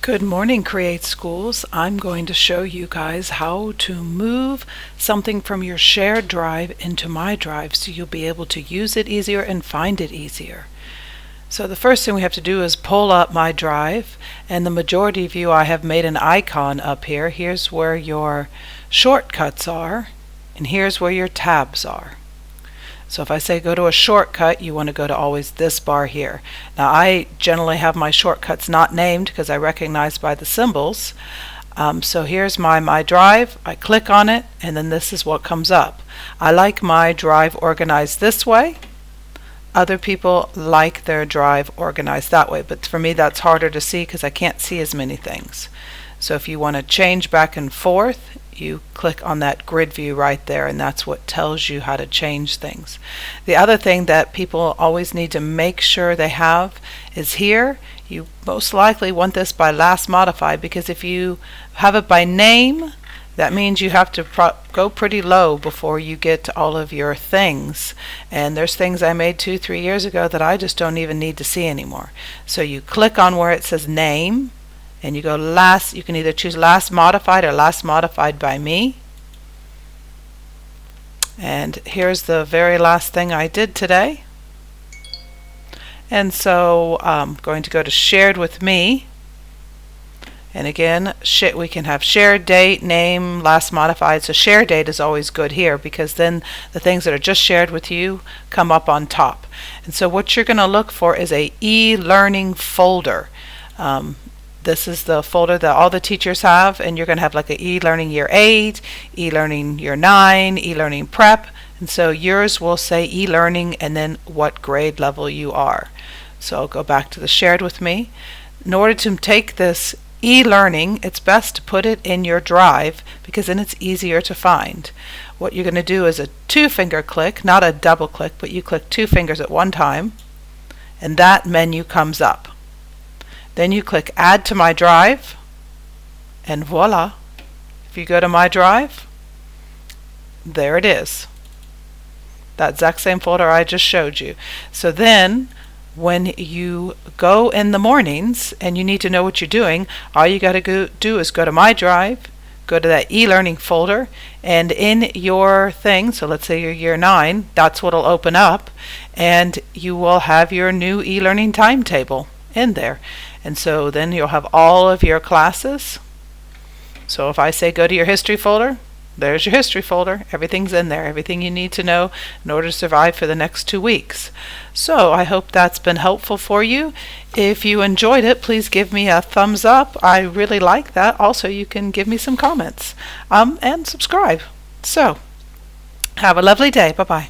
Good morning, Create Schools. I'm going to show you guys how to move something from your shared drive into my drive so you'll be able to use it easier and find it easier. So the first thing we have to do is pull up my drive, and the majority of you, I have made an icon up here. Here's where your shortcuts are, and here's where your tabs are. So if I say go to a shortcut, you want to go to always this bar here. Now I generally have my shortcuts not named because I recognize by the symbols. So here's my drive. I click on it, and then this is what comes up. I like my drive organized this way. Other people like their drive organized that way, but for me that's harder to see because I can't see as many things. So if you want to change back and forth, you click on that grid view right there, and that's what tells you how to change things. The other thing that people always need to make sure they have is here. You most likely want this by last modified, because if you have it by name, that means you have to go pretty low before you get to all of your things. And there's things I made 2-3 years ago that I just don't even need to see anymore. So you click on where it says name, and you go last. You can either choose last modified or last modified by me. And here's the very last thing I did today. And so I'm going to go to shared with me. And again, we can have shared date, name, last modified. So share date is always good here, because then the things that are just shared with you come up on top. And so what you're going to look for is a e-learning folder. This is the folder that all the teachers have, and you're going to have like an e-learning year 8, e-learning year 9, e-learning prep, and so yours will say e-learning and then what grade level you are. So I'll go back to the shared with me. In order to take this e-learning, it's best to put it in your drive because then it's easier to find. What you're going to do is a 2-finger click, not a double click, but you click 2 fingers at one time, and that menu comes up. Then you click add to my drive, and voila, if you go to my drive, there it is. That exact same folder I just showed you. So then when you go in the mornings and you need to know what you're doing, all you got to do is go to my drive, go to that e-learning folder, and in your thing, so let's say you're year 9, that's what will open up, and you will have your new e-learning timetable in there. And so then you'll have all of your classes. So if I say go to your history folder, there's your history folder. Everything's in there, everything you need to know in order to survive for the next 2 weeks. So I hope that's been helpful for you. If you enjoyed it, please give me a thumbs up. I really like that. Also, you can give me some comments and subscribe. So have a lovely day. Bye-bye.